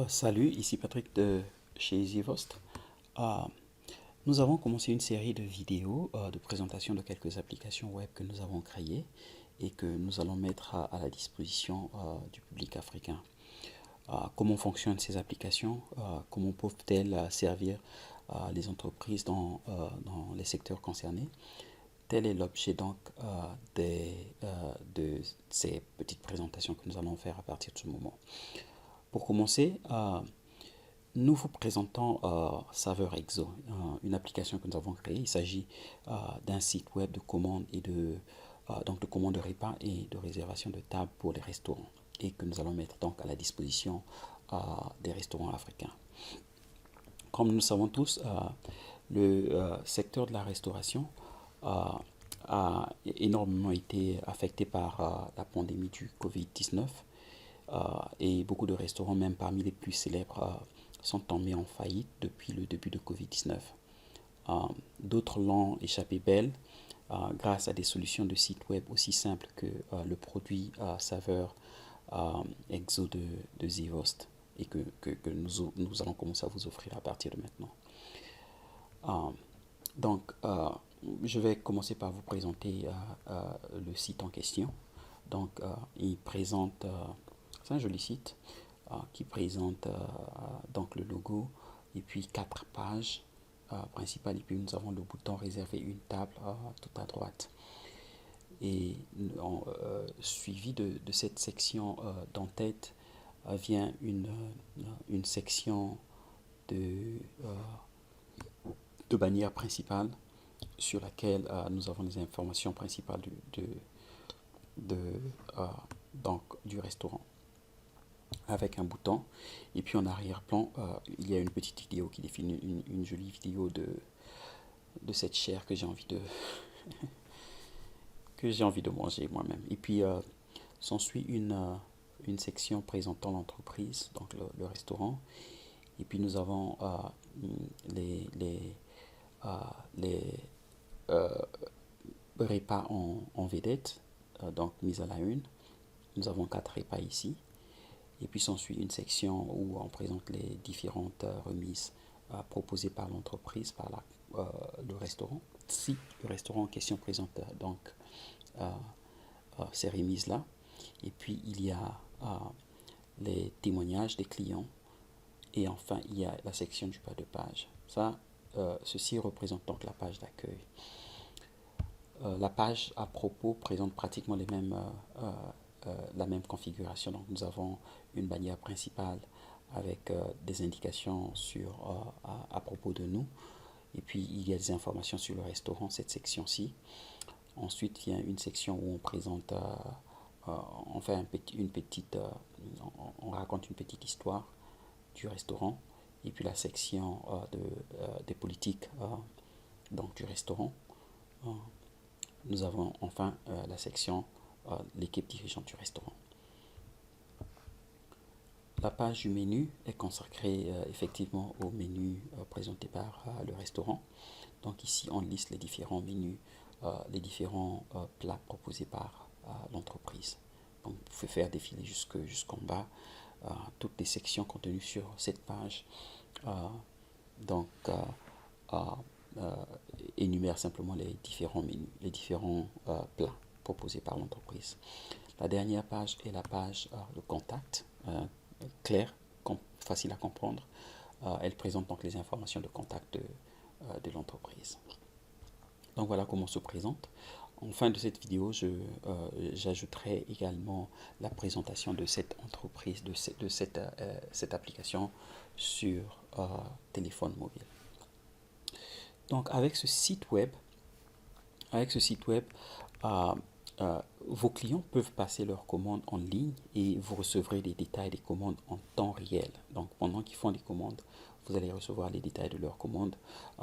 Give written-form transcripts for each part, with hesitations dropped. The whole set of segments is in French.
Salut, ici Patrick de chez EasyVost. Euh, Nous avons commencé une série de vidéos de présentation de quelques applications web que nous avons créées et que nous allons mettre à la disposition du public africain. Comment fonctionnent ces applications? Comment peuvent-elles servir les entreprises dans les secteurs concernés? Tel est l'objet donc de ces petites présentations que nous allons faire à partir de ce moment. Pour commencer, nous vous présentons Saveur Exo, une application que nous avons créée. Il s'agit d'un site web de commande donc de commande de repas et de réservation de table pour les restaurants et que nous allons mettre donc à la disposition des restaurants africains. Comme nous le savons tous, le secteur de la restauration a énormément été affecté par la pandémie du Covid-19 et beaucoup de restaurants, même parmi les plus célèbres, sont tombés en faillite depuis le début de Covid-19. D'autres l'ont échappé belle grâce à des solutions de sites web aussi simples que le produit saveur Exo de Zivost et que nous allons commencer à vous offrir à partir de maintenant. Euh, donc, je vais commencer par vous présenter le site en question. Donc, il présente, c'est un joli site qui présente donc le logo et puis quatre pages principales. Et puis nous avons le bouton réserver une table tout à droite. Et suivi de cette section d'en-tête vient une section de, euh, de bannière principale sur laquelle nous avons les informations principales de, euh, donc, du restaurant avec un bouton. Et puis en arrière-plan, il y a une petite vidéo qui définit une jolie vidéo de cette chair que j'ai envie de manger moi-même. Et puis s'ensuit une section présentant l'entreprise, donc le restaurant. Et puis nous avons euh, les euh, repas en vedette, donc mis à la une. Nous avons quatre repas ici. Et puis s'ensuit une section où on présente les différentes remises proposées par l'entreprise, par le restaurant. Si le restaurant en question présente donc euh, ces remises-là. Et puis il y a les témoignages des clients. Et enfin, il y a la section du bas de page. Ceci représente donc la page d'accueil. La page à propos présente pratiquement la même configuration. Donc nous avons une bannière principale avec des indications à propos de nous. Et puis il y a des informations sur le restaurant, cette section-ci. Ensuite, il y a une section où on présente, on fait on raconte une petite histoire du restaurant. Et puis la section des politiques donc du restaurant. Nous avons enfin la section l'équipe dirigeante du restaurant. La page du menu est consacrée effectivement au menu présenté par le restaurant. Donc ici, on liste les différents menus, les différents plats proposés par l'entreprise. Donc vous pouvez faire défiler jusqu'en bas toutes les sections contenues sur cette page. Euh, donc, euh, euh, énumère simplement les différents menus, les différents plats proposés par l'entreprise. La dernière page est la page de contact, claire, facile à comprendre. Elle présente donc les informations de contact de l'entreprise. Donc voilà comment se présente. En fin de cette vidéo, j'ajouterai également la présentation de cette entreprise, de cette application sur téléphone mobile. Donc avec ce site web, euh, vos clients peuvent passer leurs commandes en ligne et vous recevrez les détails des commandes en temps réel. Donc pendant qu'ils font les commandes, vous allez recevoir les détails de leurs commandes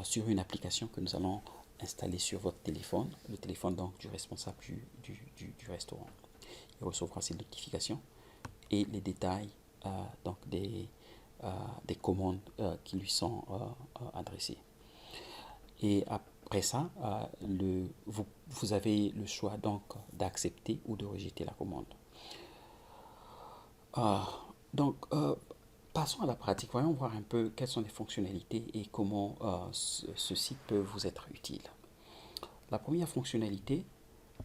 sur une application que nous allons installer sur votre téléphone, le téléphone donc du responsable du restaurant. Il recevra ces notifications et les détails donc des commandes qui lui sont adressées. Et après ça, vous avez le choix donc d'accepter ou de rejeter la commande. Euh, donc, Passons à la pratique. Voyons voir un peu quelles sont les fonctionnalités et comment ce site peut vous être utile. La première fonctionnalité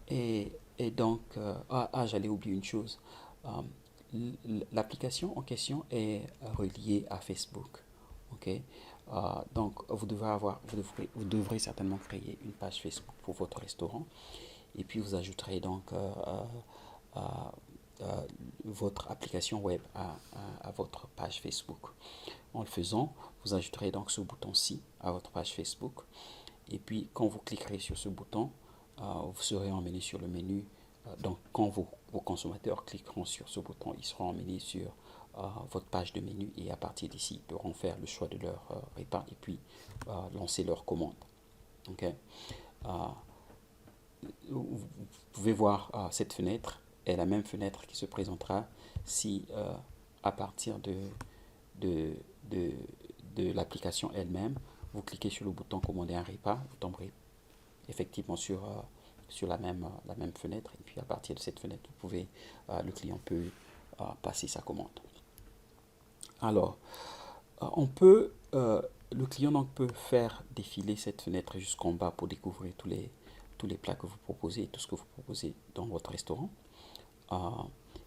est donc... j'allais oublier une chose. L'application en question est reliée à Facebook. Ok. Donc, vous devrez certainement créer une page Facebook pour votre restaurant. Et puis, vous ajouterez donc euh, euh, votre application web à votre page Facebook. En le faisant, vous ajouterez donc ce bouton-ci à votre page Facebook. Et puis, quand vous cliquerez sur ce bouton, vous serez emmené sur le menu. Donc, quand vos consommateurs cliqueront sur ce bouton, ils seront emmenés sur votre page de menu et à partir d'ici, ils pourront faire le choix de leur repas et puis lancer leur commande. Ok. Vous pouvez voir cette fenêtre est la même fenêtre qui se présentera si à partir de, de, de l'application elle-même, vous cliquez sur le bouton commander un repas, vous tomberez effectivement sur la même fenêtre et puis à partir de cette fenêtre, le client peut passer sa commande. Alors, le client donc peut faire défiler cette fenêtre jusqu'en bas pour découvrir tous les plats que vous proposez et tout ce que vous proposez dans votre restaurant. Euh,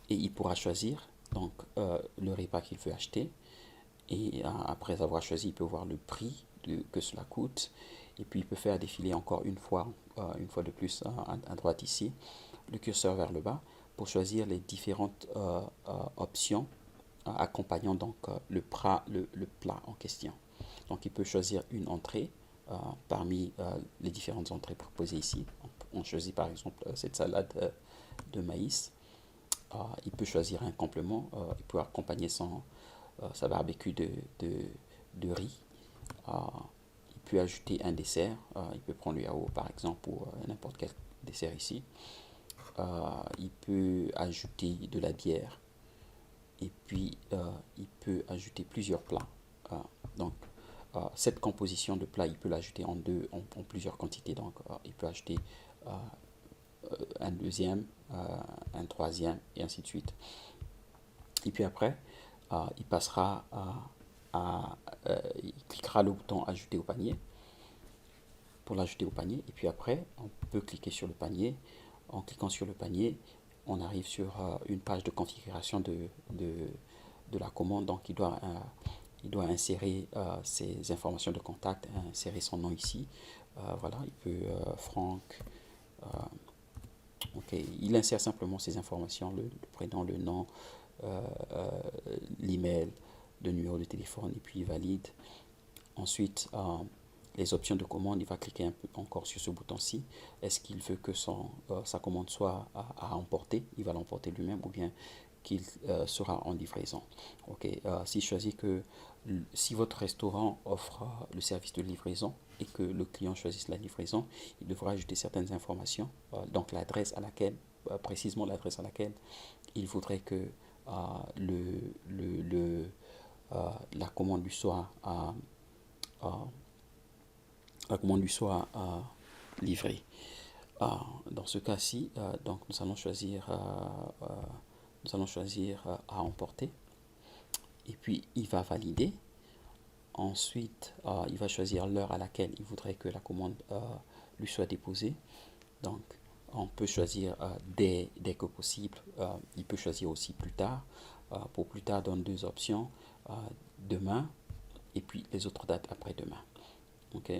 et il pourra choisir donc le repas qu'il veut acheter. Et après avoir choisi, il peut voir le prix que cela coûte. Et puis il peut faire défiler encore une fois de plus à droite ici, le curseur vers le bas pour choisir les différentes options accompagnant donc le plat en question. Donc il peut choisir une entrée parmi les différentes entrées proposées ici. On choisit par exemple cette salade de maïs. Il peut choisir un complément. Il peut accompagner sa barbecue de riz. Il peut ajouter un dessert. Il peut prendre le yaourt par exemple ou n'importe quel dessert ici. Il peut ajouter de la bière. Et puis, il peut ajouter plusieurs plats. Donc, cette composition de plats, il peut l'ajouter en plusieurs quantités. Donc, il peut ajouter un deuxième, un troisième, et ainsi de suite. Et puis après, il passera il cliquera le bouton ajouter au panier pour l'ajouter au panier. Et puis après, on peut cliquer sur le panier. En cliquant sur le panier, on arrive sur une page de configuration de la commande. Donc, il doit insérer ses informations de contact, insérer son nom ici. Voilà, il peut Franck. Ok, il insère simplement ses informations, le prénom, le nom, euh, euh, l'email, le numéro de téléphone et puis il valide. Ensuite, les options de commande, il va cliquer un peu encore sur ce bouton-ci. Est-ce qu'il veut que sa commande soit à emporter? Il va l'emporter lui-même ou bien qu'il sera en livraison. Ok, s'il choisit que si votre restaurant offre le service de livraison et que le client choisisse la livraison, il devra ajouter certaines informations, donc l'adresse à laquelle, précisément l'adresse à laquelle il voudrait que le, le, le, la commande lui soit la commande lui soit livrée. Dans ce cas-ci, donc nous allons choisir à emporter et puis il va valider. Ensuite, il va choisir l'heure à laquelle il voudrait que la commande lui soit déposée. Donc, on peut choisir dès que possible. Il peut choisir aussi plus tard. Pour plus tard, donne deux options. Demain et puis les autres dates après demain. Ok.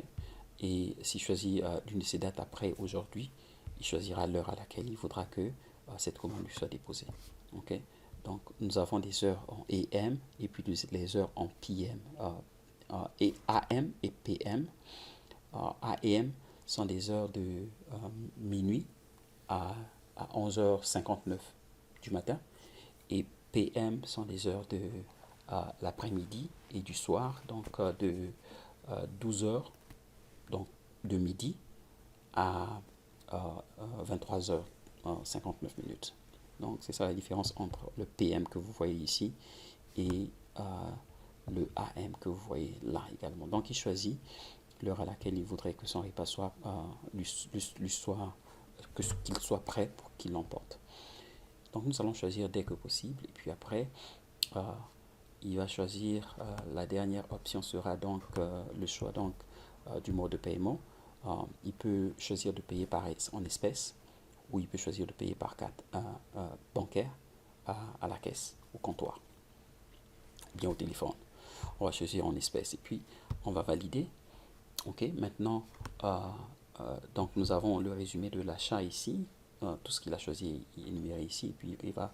Et s'il choisit l'une de ces dates après aujourd'hui, il choisira l'heure à laquelle il voudra que cette commande lui soit déposée. Ok. Donc, nous avons des heures en AM et puis les heures en PM. Et AM et PM. AM sont des heures de minuit à 11h59 du matin et PM sont des heures de l'après-midi et du soir, donc de 12h, donc de midi à 23h59 minutes. Donc c'est ça la différence entre le PM que vous voyez ici et le AM que vous voyez là également. Donc il choisit l'heure à laquelle il voudrait que son repas soit, qu'il soit prêt pour qu'il l'emporte. Donc nous allons choisir dès que possible et puis après il va choisir, la dernière option sera donc le choix donc du mode de paiement. Il peut choisir de payer en espèces ou il peut choisir de payer par carte bancaire à la caisse, au comptoir, bien au téléphone. On va choisir en espèces et puis on va valider. Ok, maintenant, donc nous avons le résumé de l'achat ici. Tout ce qu'il a choisi est énuméré ici et puis il va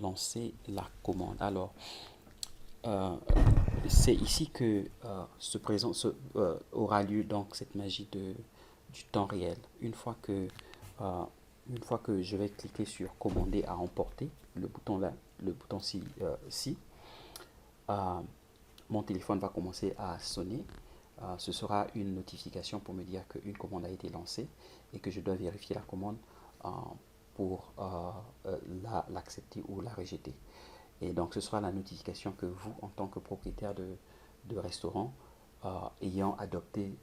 lancer la commande. Alors, euh, c'est ici que aura lieu donc cette magie du temps réel. Euh, une fois que je vais cliquer sur commander à emporter, le bouton là, le bouton ci, euh, mon téléphone va commencer à sonner. Ce sera une notification pour me dire qu'une commande a été lancée et que je dois vérifier la commande euh, pour l'accepter ou la rejeter. Et donc, ce sera la notification que vous, en tant que propriétaire de restaurant, ayant adopté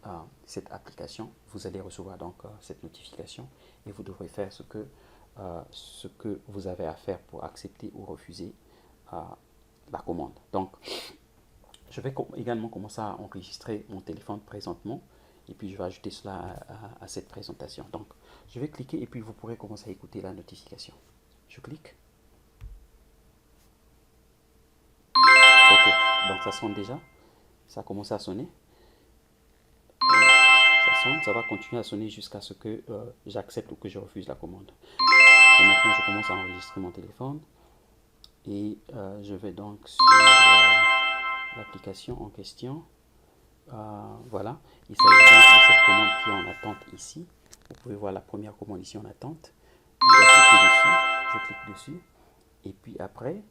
cette application, vous allez recevoir donc cette notification et vous devrez faire ce que vous avez à faire pour accepter ou refuser la commande. Donc, je vais également commencer à enregistrer mon téléphone présentement et puis je vais ajouter cela à cette présentation. Donc, je vais cliquer et puis vous pourrez commencer à écouter la notification. Je clique. Ok, donc ça sonne déjà. Ça a commencé à sonner. Ça sonne, ça va continuer à sonner jusqu'à ce que j'accepte ou que je refuse la commande. Et maintenant, je commence à enregistrer mon téléphone et je vais donc sur l'application en question. Voilà, il s'agit donc de cette commande qui est en attente ici. Vous pouvez voir la première commande ici en attente. Je clique dessus et puis après,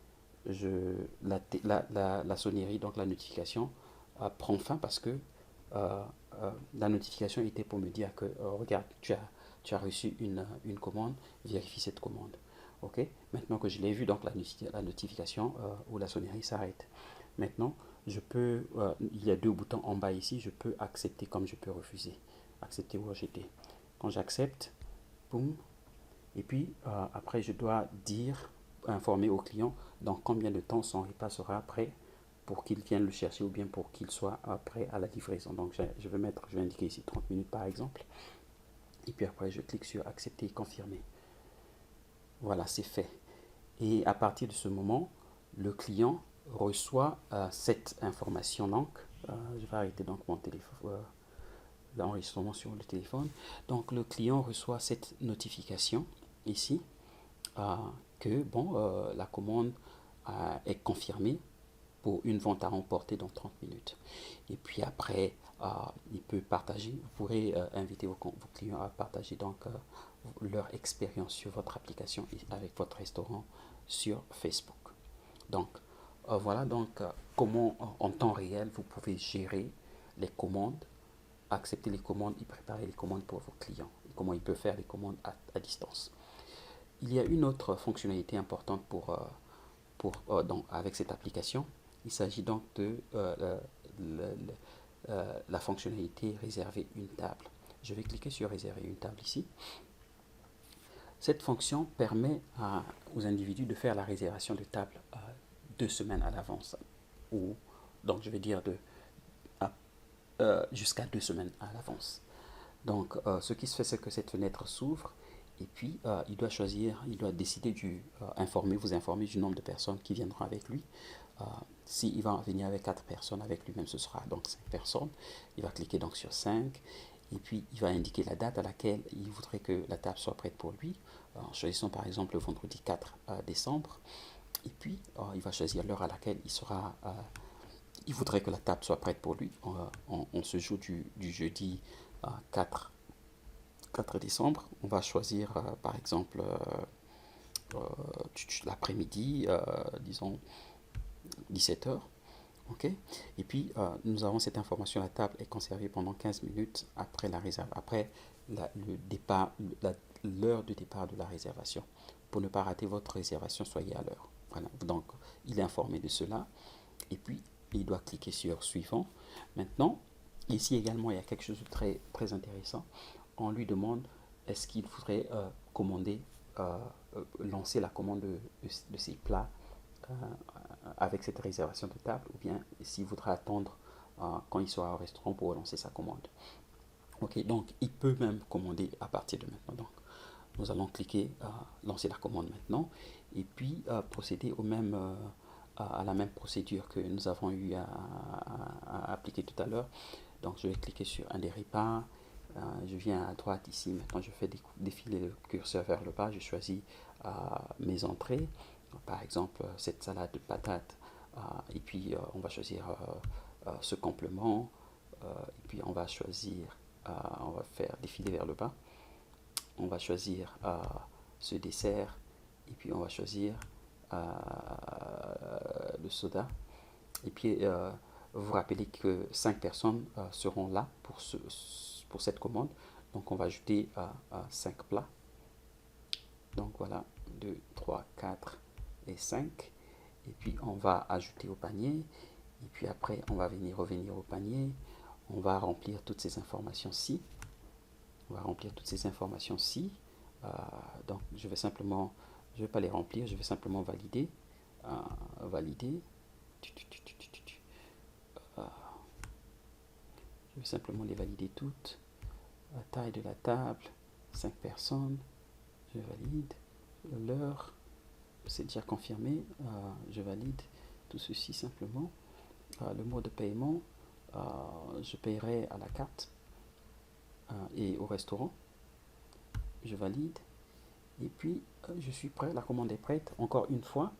la sonnerie, donc la notification, prend fin parce que la notification était pour me dire que regarde, tu as reçu une commande, vérifie cette commande. Ok, maintenant que je l'ai vu, donc la notification ou la sonnerie s'arrête. Maintenant, il y a deux boutons en bas ici, je peux accepter comme je peux refuser. Accepter ou rejeter. Quand j'accepte, boum, et puis après je dois informer au client dans combien de temps son repas sera prêt pour qu'il vienne le chercher ou bien pour qu'il soit prêt à la livraison. Donc je vais indiquer ici 30 minutes par exemple. Et puis après je clique sur accepter et confirmer. Voilà, c'est fait. Et à partir de ce moment, le client reçoit cette information. Donc, je vais arrêter donc mon téléphone, l'enregistrement sur le téléphone. Donc, le client reçoit cette notification ici que bon, la commande est confirmée pour une vente à remporter dans 30 minutes. Et puis après, il peut partager, vous pourrez inviter vos clients à partager donc leur expérience sur votre application et avec votre restaurant sur Facebook. Donc, voilà donc comment en temps réel vous pouvez gérer les commandes, accepter les commandes et préparer les commandes pour vos clients. Et comment ils peuvent faire les commandes à distance. Il y a une autre fonctionnalité importante avec cette application. Il s'agit donc de la fonctionnalité réserver une table. Je vais cliquer sur réserver une table ici. Cette fonction permet aux individus de faire la réservation de table 2 semaines à l'avance. Ou, donc je vais dire jusqu'à 2 semaines à l'avance. Donc ce qui se fait, c'est que cette fenêtre s'ouvre et puis il doit décider vous informer du nombre de personnes qui viendront avec lui. S'il va venir avec 4 personnes avec lui-même, ce sera donc 5 personnes. Il va cliquer donc sur 5 et puis il va indiquer la date à laquelle il voudrait que la table soit prête pour lui. Choisissons par exemple le vendredi 4 décembre. Et puis il va choisir l'heure à laquelle il voudrait que la table soit prête pour lui. On se joue du jeudi 4 décembre. On va choisir par exemple l'après-midi, disons 17h. Ok. Et puis nous avons cette information, la table est conservée pendant 15 minutes après l'heure de départ de la réservation. Pour ne pas rater votre réservation, soyez à l'heure. Voilà. Donc il est informé de cela. Et puis il doit cliquer sur suivant. Maintenant, ici également, il y a quelque chose de très, très intéressant. On lui demande est-ce qu'il voudrait lancer la commande de ces plats avec cette réservation de table, ou bien s'il voudra attendre quand il sera au restaurant pour lancer sa commande. Ok, donc il peut même commander à partir de maintenant. Donc, nous allons cliquer lancer la commande maintenant et puis procéder au même, à la même procédure que nous avons eu à appliquer tout à l'heure. Donc, je vais cliquer sur un des repas. Je viens à droite ici. Maintenant, je fais défiler le curseur vers le bas. Je choisis mes entrées. Par exemple, cette salade de patates. Et puis, on va choisir ce complément. Et puis, on va choisir, on va faire défiler vers le bas. On va choisir ce dessert. Et puis, on va choisir le soda. Et puis, vous rappelez que 5 personnes seront là pour cette commande. Donc, on va ajouter 5 plats. Donc, voilà, 2, 3, 4 et 5. Et puis, on va ajouter au panier. Et puis après, on va revenir au panier. On va remplir toutes ces informations-ci. On va remplir toutes ces informations-ci. Donc, je ne vais pas les remplir, je vais simplement valider. Valider. Je vais simplement les valider toutes. La taille de la table, 5 personnes. Je valide. L'heure, c'est déjà confirmé. Je valide tout ceci simplement. Le mode de paiement, je paierai à la carte et au restaurant. Je valide. Et puis, je suis prêt. La commande est prête. Encore une fois,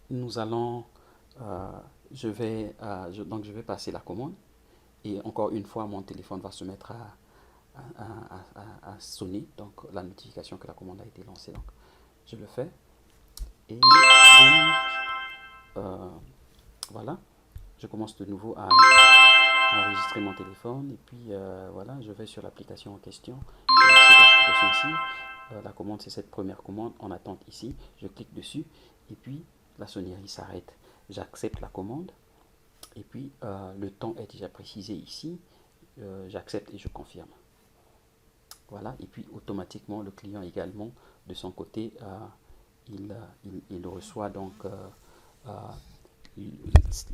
nous allons... donc, je vais passer la commande. Et encore une fois, mon téléphone va se mettre à sonner. Donc, la notification que la commande a été lancée. Donc, je le fais. Et voilà. Je commence de nouveau à enregistrer mon téléphone. Et puis, voilà, je vais sur l'application en question. Cette application-ci. La commande, c'est cette première commande en attente ici. Je clique dessus. Et puis, la sonnerie s'arrête. J'accepte la commande. Et puis, le temps est déjà précisé ici. J'accepte et je confirme. Voilà. Et puis, automatiquement, le client également, de son côté, il reçoit donc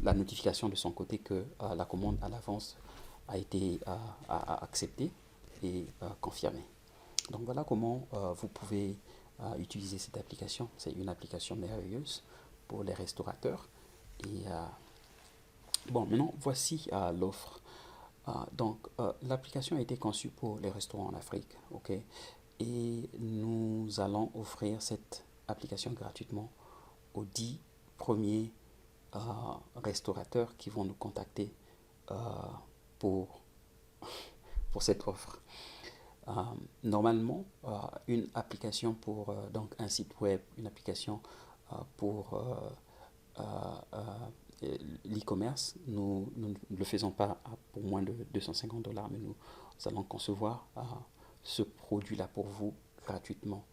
la notification de son côté que la commande à l'avance a été acceptée et confirmée. Donc, voilà comment vous pouvez utiliser cette application. C'est une application merveilleuse pour les restaurateurs. Et bon, maintenant, voici l'offre. Donc, l'application a été conçue pour les restaurants en Afrique, ok? Et nous allons offrir cette application gratuitement aux 10 premiers restaurateurs qui vont nous contacter pour, pour cette offre. Normalement, une application pour donc un site web, une application pour l'e-commerce, nous ne le faisons pas pour moins de 250 $, mais nous allons concevoir ce produit-là pour vous gratuitement.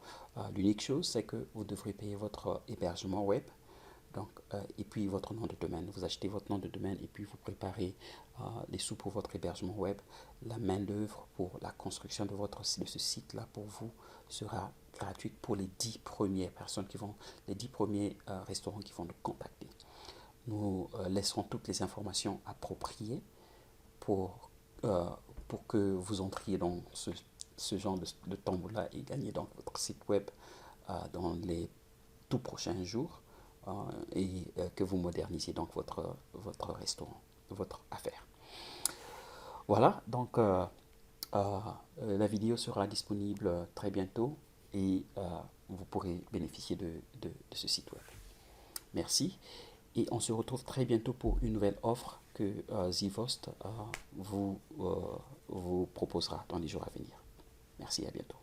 L'unique chose, c'est que vous devrez payer votre hébergement web. Donc, et puis votre nom de domaine. Vous achetez votre nom de domaine et puis vous préparez les sous pour votre hébergement web. La main d'œuvre pour la construction de ce site-là pour vous sera gratuite pour les 10 premières personnes les 10 premiers restaurants qui vont nous contacter. Nous laisserons toutes les informations appropriées pour que vous entriez dans ce genre de tombola et gagner donc votre site web dans les tout prochains jours. Et que vous modernisiez donc votre restaurant, votre affaire. Voilà, donc la vidéo sera disponible très bientôt et vous pourrez bénéficier de ce site web. Merci et on se retrouve très bientôt pour une nouvelle offre que Zivost vous proposera dans les jours à venir. Merci, à bientôt.